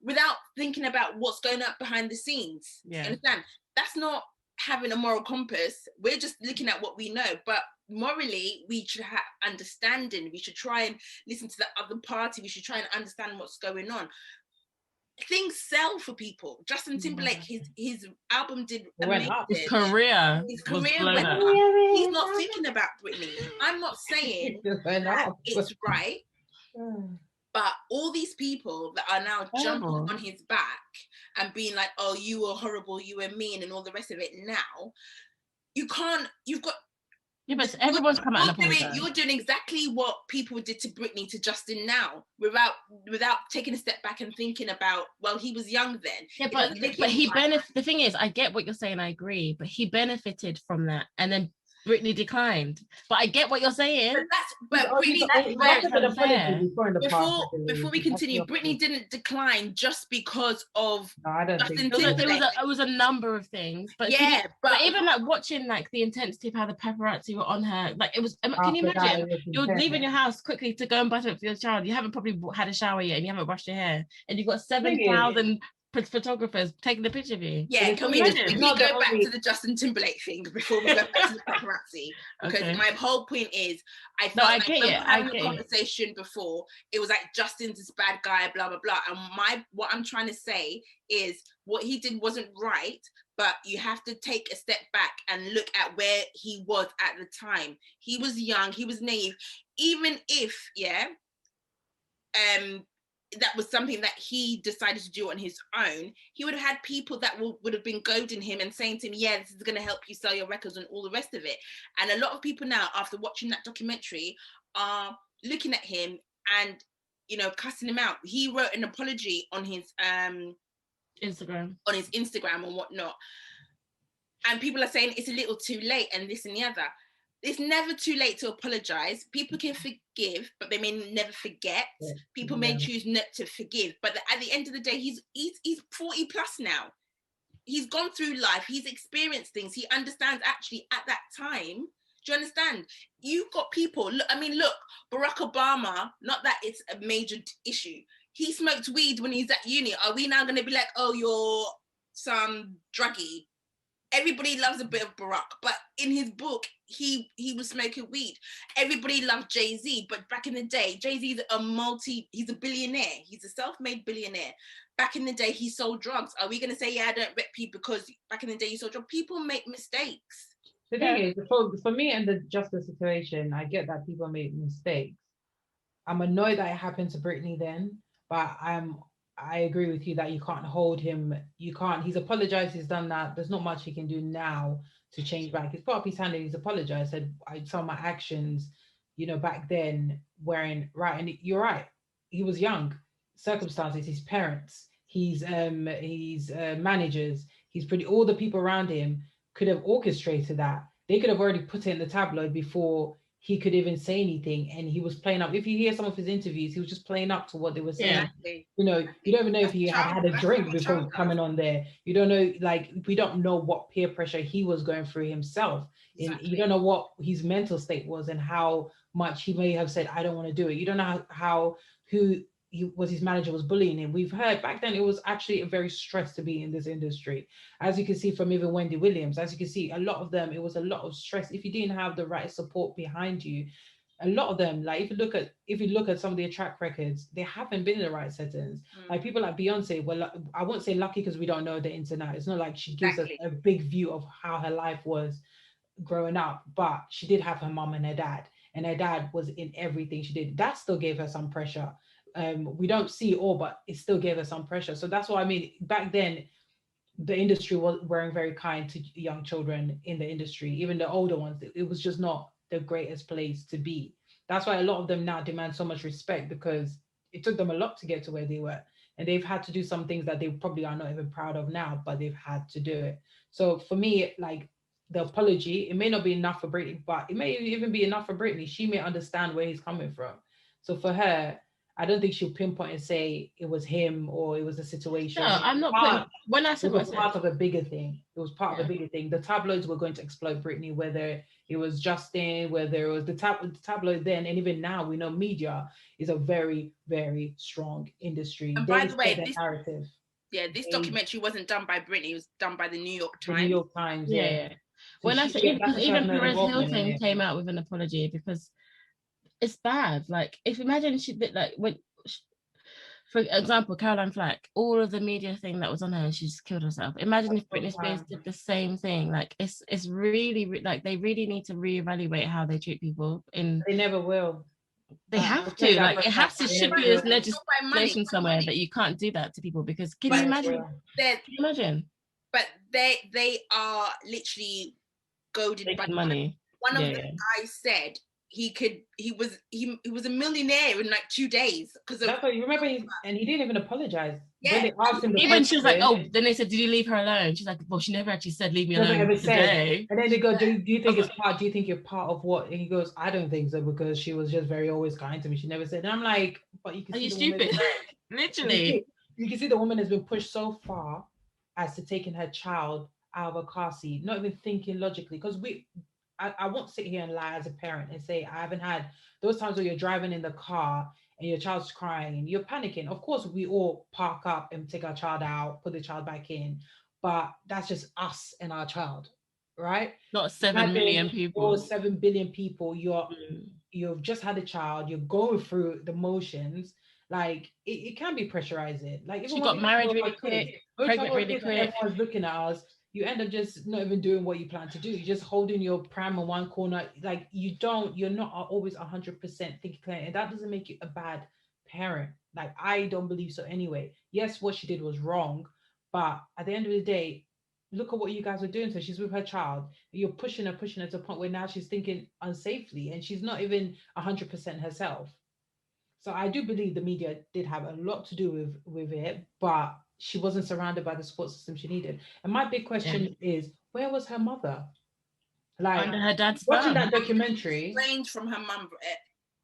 without thinking about what's going on behind the scenes. Yeah. You understand? That's not having a moral compass. We're just looking at what we know. But morally, we should have understanding. We should try and listen to the other party. We should try and understand what's going on. Things sell for people. Justin Timberlake, his album did amazing. His career went up. He's not thinking about Britney. I'm not saying that it's right, but all these people that are now jumping on his back and being like, oh, you were horrible, you were mean, and all the rest of it now, you've got. Yeah, but everyone's come out. You're doing exactly what people did to Britney to Justin now, without taking a step back and thinking about, well, he was young then. Yeah, but he benefited. The thing is, I get what you're saying. I agree, but he benefited from that, and then Britney declined. But I get what you're saying. But Britney, very unfair. Before we continue, Britney didn't decline just because of Justin Timberlake. It was a number of things, but yeah, but even like watching like the intensity of how the paparazzi were on her, like it was. Can you imagine? You're leaving your house quickly to go and buy something for your child. You haven't probably had a shower yet, and you haven't brushed your hair, and you've got 7,000 photographers taking a picture of you. Yeah, can we go back to the Justin Timberlake thing before we go back to the paparazzi? Because my whole point is, I felt like when we were having a conversation before, it was like Justin's this bad guy, blah blah blah. And what I'm trying to say is what he did wasn't right, but you have to take a step back and look at where he was at the time. He was young, he was naive. Even if, that was something that he decided to do on his own, he would have had people that would have been goading him and saying to him, yeah, this is going to help you sell your records and all the rest of it. And a lot of people now, after watching that documentary, are looking at him and, cussing him out. He wrote an apology on his Instagram and whatnot. And people are saying it's a little too late and this and the other. It's never too late to apologize. People can forgive, but they may never forget. People may choose not to forgive, but at the end of the day, he's 40 plus now. He's gone through life. He's experienced things. He understands actually at that time. Do you understand? You've got people. Look, Barack Obama. Not that it's a major issue. He smoked weed when he's at uni. Are we now going to be like, oh, you're some druggie? Everybody loves a bit of Barack, but in his book, he was smoking weed. Everybody loved Jay-Z, but back in the day, Jay-Z's he's a billionaire. He's a self-made billionaire. Back in the day, he sold drugs. Are we going to say, I don't rep you because back in the day you sold drugs? People make mistakes. The thing is, for me and the justice situation, I get that people make mistakes. I'm annoyed that it happened to Britney then, but I agree with you that you can't hold him. He's apologized, he's done that. There's not much he can do now to change back. He's put up his hand and he's apologized, said, I saw my actions, back then weren't right. And you're right. He was young. Circumstances, his parents, his managers, all the people around him could have orchestrated that. They could have already put it in the tabloid before he could even say anything, and he was playing up. If you hear some of his interviews, he was just playing up to what they were saying. Exactly. You don't even know if he had a drink before coming on there. You don't know, we don't know what peer pressure he was going through himself. Exactly. And you don't know what his mental state was and how much he may have said, I don't want to do it. You don't know his manager was bullying him. We've heard back then it was actually a very stress to be in this industry. As you can see from even Wendy Williams, as you can see, a lot of them, it was a lot of stress. If you didn't have the right support behind you, a lot of them, if you look at some of their track records, they haven't been in the right settings. Like people like Beyonce, well, I won't say lucky because we don't know the ins and outs. It's not like she gives us a big view of how her life was growing up, but she did have her mom and her dad was in everything she did. That still gave her some pressure. We don't see it all, but it still gave us some pressure. So that's what I mean. Back then, the industry weren't very kind to young children in the industry, even the older ones. It was just not the greatest place to be. That's why a lot of them now demand so much respect, because it took them a lot to get to where they were. And they've had to do some things that they probably are not even proud of now, but they've had to do it. So for me, the apology, it may not be enough for Britney, but it may even be enough for Britney. She may understand where he's coming from. So for her, I don't think she'll pinpoint and say it was him or it was a situation. No, I'm not. When I said it was part of a bigger thing. It was part of a bigger thing. The tabloids were going to exploit Britney, whether it was Justin, whether it was the tabloid then, and even now, we know media is a very, very strong industry. And by the way, this documentary wasn't done by Britney. It was done by the New York Times. The New York Times, yeah. So when I said even Perez Hilton came out with an apology because it's bad. If imagine she did for example, Caroline Flack, all of the media thing that was on her and she just killed herself. Imagine if Britney Spears did the same thing. It's really they really need to reevaluate how they treat people. They never will. They have to. It has to should be as legislation somewhere that you can't do that to people, because can you imagine? Can you imagine? But they are literally goaded by money. One of the guys said, he was a millionaire in like 2 days because of. That's what you remember, and he didn't even apologize. Yeah. When they asked him, even she was like, oh, then they said, did you leave her alone? She's like, well, she never actually said leave me alone today. And then they go, do you think it's part? Do you think you're part of what? And he goes, I don't think so, because she was just very always kind to me. She never said. And I'm like, but you can see you the stupid? Woman, Literally, you can see the woman has been pushed so far as to taking her child out of a car seat, not even thinking logically. Because I won't sit here and lie as a parent and say I haven't had those times where you're driving in the car and your child's crying and you're panicking. Of course, we all park up and take our child out, put the child back in, but that's just us and our child, right? not 7 million people. Or 7 billion people. You've just had a child. You're going through the motions. Like it can be pressurizing. Like she got married really quick, pregnant really quick. Everyone's looking at us. You end up just not even doing what you plan to do. You're just holding your pram in one corner. Like you're not always 100% thinking clear. And that doesn't make you a bad parent. Like I don't believe so anyway. Yes, what she did was wrong, but at the end of the day, look at what you guys are doing. So she's with her child. You're pushing her to a point where now she's thinking unsafely and she's not even 100% herself. So I do believe the media did have a lot to do with it, but she wasn't surrounded by the support system she needed. And my big question is, where was her mother? Like under her dad's watching that documentary. Strange from her mum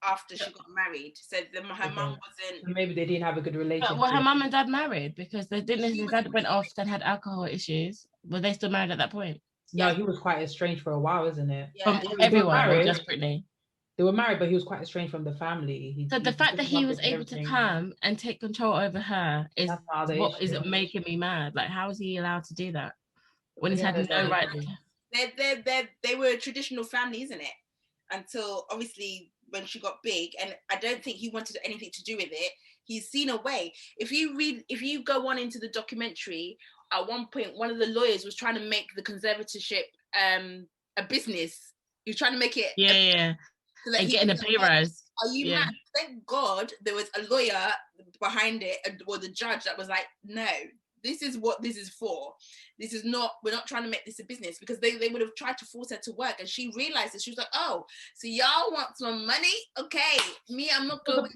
after she got married. Said that her mum wasn't. So maybe they didn't have a good relationship. Well, her mum and dad married because they didn't. His dad went off and had alcohol issues. Were they still married at that point? No, he was quite estranged for a while, isn't it? Yeah. From everyone, or just Britney. They were married, but he was quite estranged from the family. So the fact that he was able to come and take control over her is what is making me mad. Like, how is he allowed to do that when he's had no right? They were a traditional family, isn't it? Until obviously when she got big, and I don't think he wanted anything to do with it. He's seen a way. If you go on into the documentary, at one point, one of the lawyers was trying to make the conservatorship a business. He was trying to make it so and getting a pay rise. Are you mad? Thank God there was a lawyer behind it, or the judge that was like, no, this is what this is for. This is not, we're not trying to make this a business, because they would have tried to force her to work. And she realized that she was like, oh, so y'all want some money? Okay, I'm not going.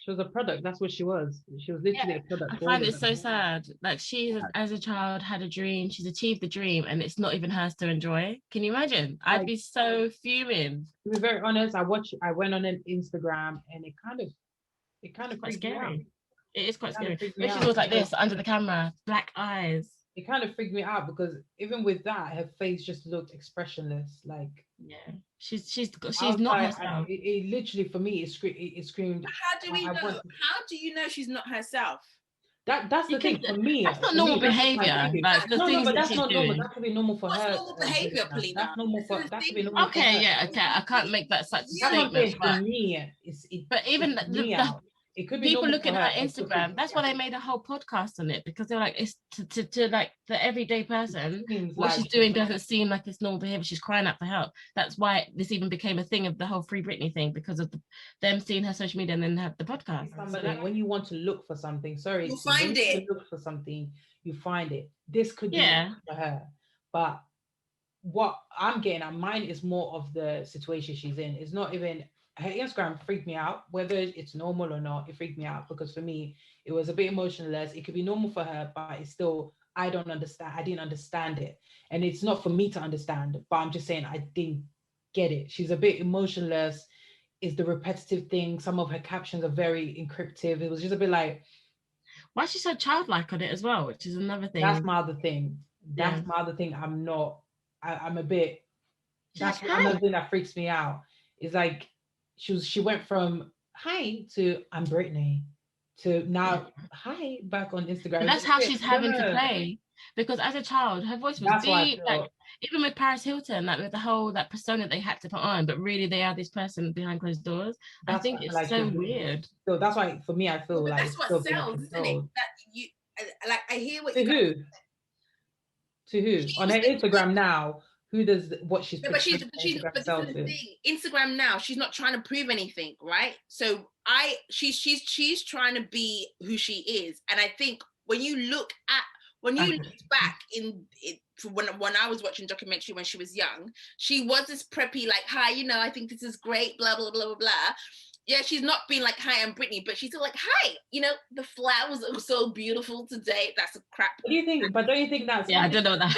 She was a product. That's what she was. She was literally a product. I find it so sad. Like she, as a child, had a dream. She's achieved the dream, and it's not even hers to enjoy. Can you imagine? I'd be so fuming. To be very honest, I went on an Instagram, and it kind of quite scary. It is quite scary. She was like this under the camera, black eyes. It kind of freaked me out because even with that, her face just looked expressionless. Like she's not herself. It literally, for me, it screamed. How do we know? How do you know she's not herself? That's the thing for me. That's not normal behavior. Like the things that she's doing. That could be normal for her. Normal behavior, please. That's normal for. That could be normal. Okay, okay. I can't make that such a statement. For me, but even it could be people looking at Instagram. That's why they made a whole podcast on it, because they're like, it's to like the everyday person, what she's doing doesn't seem like it's normal behavior. She's crying out for help. That's why this even became a thing of the whole Free Britney thing, because of them seeing her social media and then have the podcast. When you want to look for something, you find it. Look for something, you find it. This could be for her, but what I'm getting at, mine is more of the situation she's in. It's not even. Her Instagram freaked me out. Whether it's normal or not, it freaked me out, because for me, it was a bit emotionless. It could be normal for her, but it's still, I don't understand. I didn't understand it. And it's not for me to understand, but I'm just saying I didn't get it. She's a bit emotionless. It's the repetitive thing. Some of her captions are very encryptive. It was just a bit like... Why is she so childlike on it as well, which is another thing. That's my other thing. I'm a bit... That's another thing that freaks me out. It's like, she went from hi to I'm Britney to now hi back on Instagram. And that's how she's having to play, because as a child her voice was deep, like even with Paris Hilton, like with the whole that persona they had to put on, but really they are this person behind closed doors. I think it's like, so weird. So that's why for me I feel like that's what sells, isn't it? That you like, I hear what to who on her Instagram now. Who does what she's? But this is the thing. Instagram now, she's not trying to prove anything, right? So she's trying to be who she is, and I think when you look at When you look back when I was watching documentary when she was young, she was this preppy, like, hi, you know, I think this is great, blah, blah, blah, blah, blah. Yeah, she's not being like, hi, I'm Britney, but she's still like, hi, you know, the flowers are so beautiful today. That's a crap. What do you think? But don't you think that's... Yeah, I don't know that.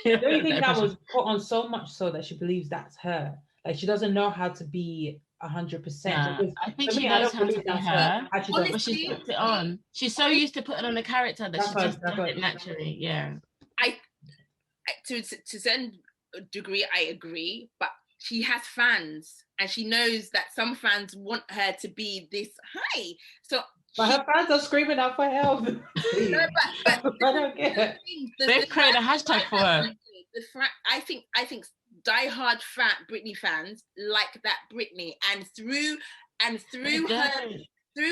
Don't you think that was put on so much so that she believes that's her? Like, she doesn't know how to be 100%. I think she knows how to be her, but she's put it on. She's so used to putting on a character that she just does it naturally. Yeah. To a certain degree, I agree, but she has fans, and she knows that some fans want her to be this high. So, but her fans are screaming out for help. No, but I don't get it. They've created a hashtag for her. I think diehard Britney fans like that Britney, and through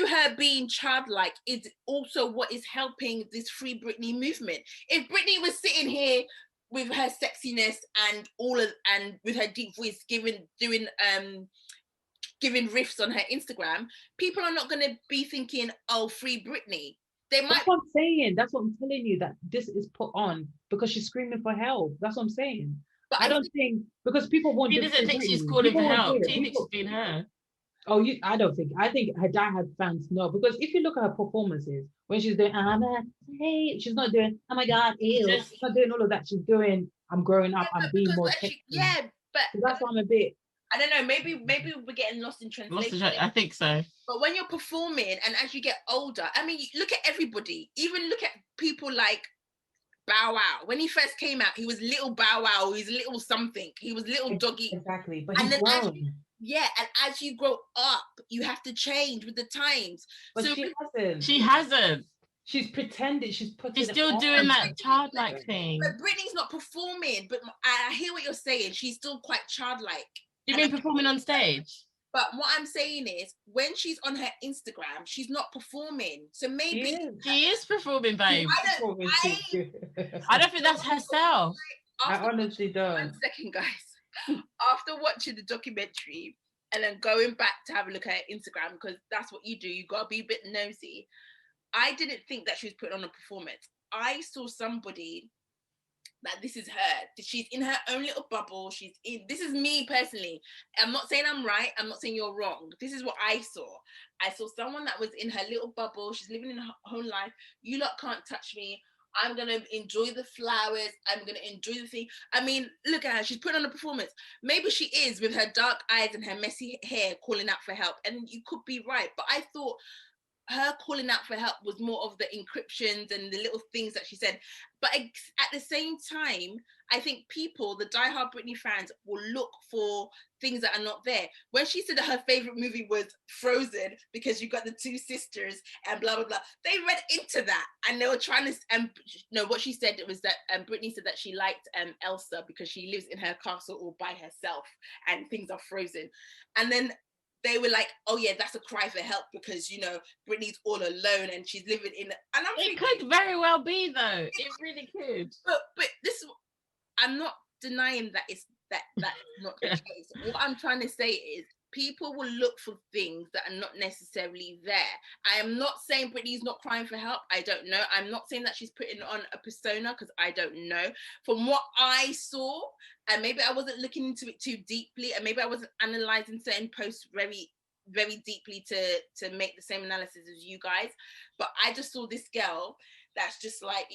her being childlike is also what is helping this Free Britney movement. If Britney was sitting here with her sexiness and with her deep voice giving riffs on her Instagram, people are not going to be thinking, oh, Free Britney. They might. That's what I'm saying. That's what I'm telling you, that this is put on because she's screaming for help. That's what I'm saying. But I don't think because people won't. She doesn't think she's calling for help. She thinks she's being her. Oh, I don't think. I think her diehard fans know, because if you look at her performances when she's doing hey, she's not doing oh my god, ew. She's not doing all of that. She's doing I'm growing up. I'm being more sexy. Yeah, but so that's why I'm a bit. I don't know. Maybe we're getting lost in translation. I think so. But when you're performing, and as you get older, I mean, look at everybody. Even look at people like Bow Wow. When he first came out, he was little Bow Wow. He was little something. He was little doggy. Exactly. But he's grown. And as you grow up, you have to change with the times. But so she hasn't. She's pretending. She's still doing that childlike thing. But Britney's not performing. But I hear what you're saying. She's still quite childlike. You mean performing on stage? But what I'm saying is, when she's on her Instagram, she's not performing. So maybe she is performing, babe. I don't think that's herself. I honestly don't. 1 second, guys. After watching the documentary and then going back to have a look at her Instagram, because that's what you do, you gotta be a bit nosy. I didn't think that she was putting on a performance. I saw somebody that this is her. She's in her own little bubble. This is me personally. I'm not saying I'm right. I'm not saying you're wrong. This is what I saw. I saw someone that was in her little bubble. She's living in her own life. You lot can't touch me. I'm going to enjoy the flowers. I'm going to enjoy the thing. I mean, look at her. She's putting on a performance. Maybe she is, with her dark eyes and her messy hair, calling out for help. And you could be right. But I thought her calling out for help was more of the encryptions and the little things that she said. But at the same time, I think people, the diehard Britney fans, will look for things that are not there. When she said that her favorite movie was Frozen because you got the two sisters and blah, blah, blah, they read into that, and they were trying to, what she said was that Britney said that she liked Elsa because she lives in her castle all by herself and things are frozen. And then they were like, oh yeah, that's a cry for help because, Britney's all alone and she's living in... And I'm thinking, could very well be, though. It really could. But this, I'm not denying that that's not the case. What I'm trying to say is people will look for things that are not necessarily there. I am not saying Britney's not crying for help. I don't know. I'm not saying that she's putting on a persona because I don't know. From what I saw, and maybe I wasn't looking into it too deeply, and maybe I wasn't analysing certain posts very, very deeply to make the same analysis as you guys, but I just saw this girl that's just like,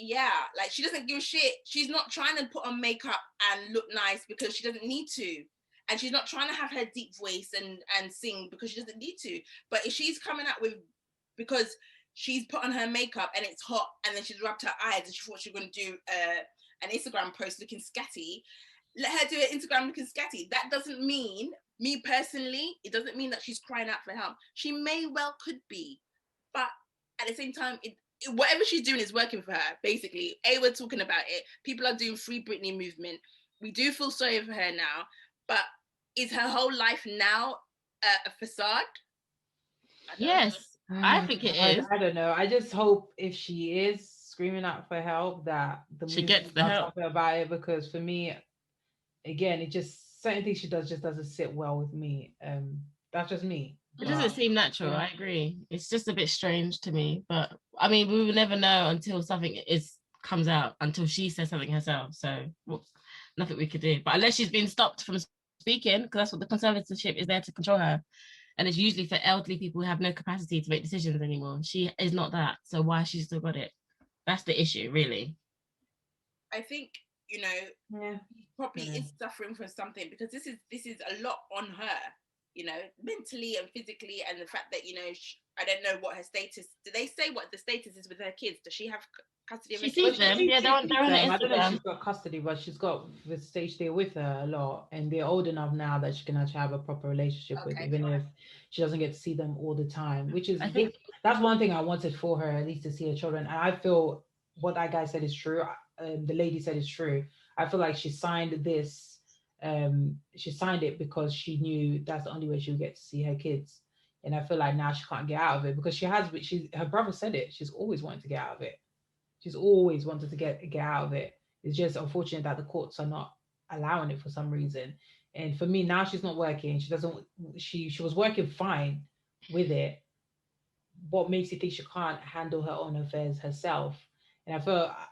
like she doesn't give a shit. She's not trying to put on makeup and look nice because she doesn't need to. And she's not trying to have her deep voice and sing because she doesn't need to. But if she's coming out with, because she's put on her makeup and it's hot and then she's rubbed her eyes and she thought she was going to do an Instagram post looking scatty, let her do an Instagram looking scatty. That doesn't mean, me personally, it doesn't mean that she's crying out for help. She may well could be. But at the same time, whatever she's doing is working for her, basically. We're talking about it. People are doing Free Britney movement. We do feel sorry for her now. But is her whole life now a facade? Yes, I think it is. I don't know. I just hope if she is screaming out for help that she gets the help about it, because for me, again, it just, certain things she does just doesn't sit well with me. That's just me. It doesn't seem natural. I agree. It's just a bit strange to me. But I mean, we will never know until something comes out until she says something herself. So well, nothing we could do. But unless she's been stopped from speaking, because that's what the conservatorship is there to control her. And it's usually for elderly people who have no capacity to make decisions anymore. She is not that. So why has she still got it? That's the issue, really. I think, you know, he probably is suffering from something, because this is a lot on her, you know, mentally and physically, and the fact that, you know, I don't know what her status. Do they say what the status is with her kids? Does she have custody of her kids? Sees them. Yeah, they're on Instagram. I don't know if she's got custody, but she's got the stage there with her a lot, and they're old enough now that she can actually have a proper relationship with, even if she doesn't get to see them all the time, which is, I think that's one thing I wanted for her, at least to see her children. And I feel what that guy said is true. The lady said is true. I feel like she signed this. She signed it because she knew that's the only way she would get to see her kids. And I feel like now she can't get out of it, because her brother said it. She's always wanted to get out of it. She's always wanted to get out of it. It's just unfortunate that the courts are not allowing it for some reason. And for me, now she's not working. She was working fine with it. What makes you think she can't handle her own affairs herself? And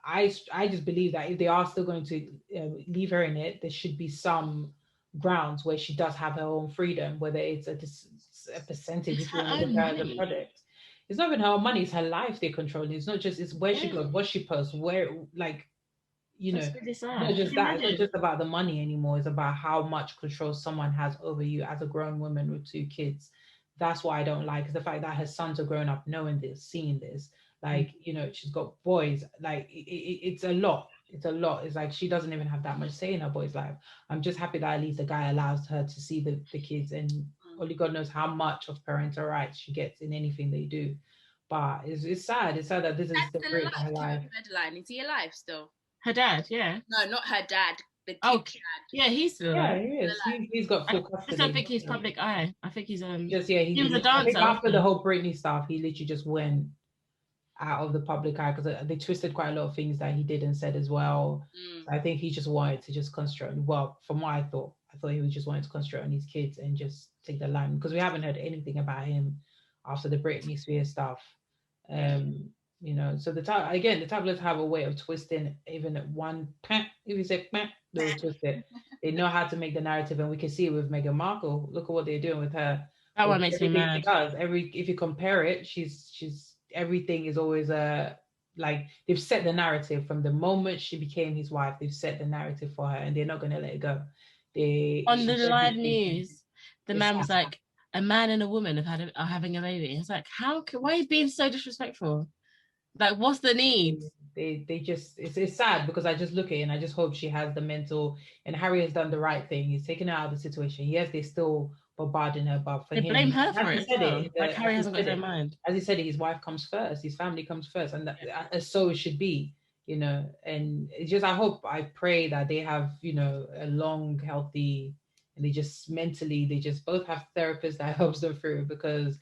I just believe that if they are still going to leave her in it, there should be some grounds where she does have her own freedom, whether it's a percentage, if you want to look at the product. It's not even her money, it's her life they're controlling. It's not just, it's where she goes, what she posts, where, like, you know, it's not just that. It's not just about the money anymore. It's about how much control someone has over you as a grown woman with 2 kids. That's what I don't like, is the fact that her sons are growing up knowing this, seeing this. Like, you know, she's got boys. Like, it's a lot. It's a lot. It's like she doesn't even have that much say in her boy's life. I'm just happy that at least the guy allows her to see the kids, and only God knows how much of parental rights she gets in anything they do. But it's sad. It's sad that this is the break in her life. Is he alive still? Her dad, yeah. No, not her dad. The kid's dad. Yeah, he's still alive. Yeah, he is. He's got full custody. I just don't think he's public eye. I think he's he was a dancer. I think after the whole Britney stuff, he literally just went out of the public eye, because they twisted quite a lot of things that he did and said as well. So I think he just wanted to just concentrate on, well, from what I thought he was just wanting to concentrate on his kids and just take the line, because we haven't heard anything about him after the Britney Spears stuff. You know, so the tablets have a way of twisting. Even at one, if you say, they will twist it. They know how to make the narrative, and we can see it with Meghan Markle. Look at what they're doing with her. That one makes me mad. If you compare it, she's everything is always like, they've set the narrative from the moment she became his wife. They've set the narrative for her, and they're not going to let it go. On the live news, the man was like, a man and a woman are having a baby. It's like, why are you being so disrespectful? Like, what's the need? They just, it's sad, because I just look at it and I just hope she has the mental, and Harry has done the right thing. He's taken her out of the situation. Yes, they still bombarding her, but for him, blame her for it. Like, Harry hasn't got their mind. As he said, his wife comes first, his family comes first, and so it should be, you know. And it's just, I pray that they have, you know, a long, healthy, and they just both have therapists that helps them through, because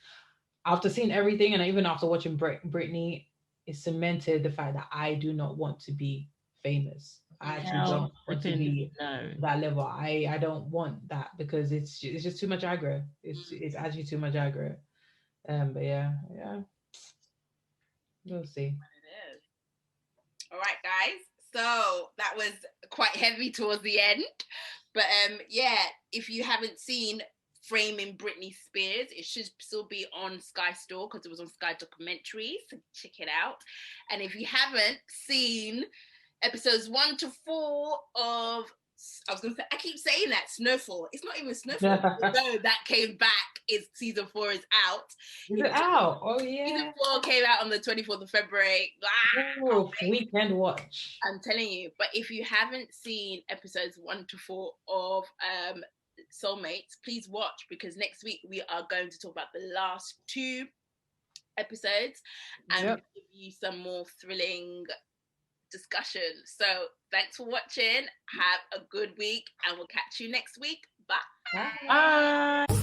after seeing everything, and even after watching Britney, it cemented the fact that I do not want to be famous. I actually don't want to be that level. I don't want that, because it's just too much aggro. It's actually too much aggro. But yeah, we'll see. It is. All right, guys. So that was quite heavy towards the end, but yeah, if you haven't seen Framing Britney Spears, it should still be on Sky Store, because it was on Sky Documentary, so check it out. And if you haven't seen episodes 1 to 4 of, I keep saying that, Snowfall. It's not even Snowfall. No, that came back. Season 4 is out. Is it out? Oh yeah. Season 4 came out on the 24th of February. Weekend watch. I'm telling you. But if you haven't seen episodes 1 to 4 of Soulmates, please watch, because next week we are going to talk about the last 2 episodes and give you some more thrilling discussion. So thanks for watching. Have a good week, and we'll catch you next week. Bye. Bye.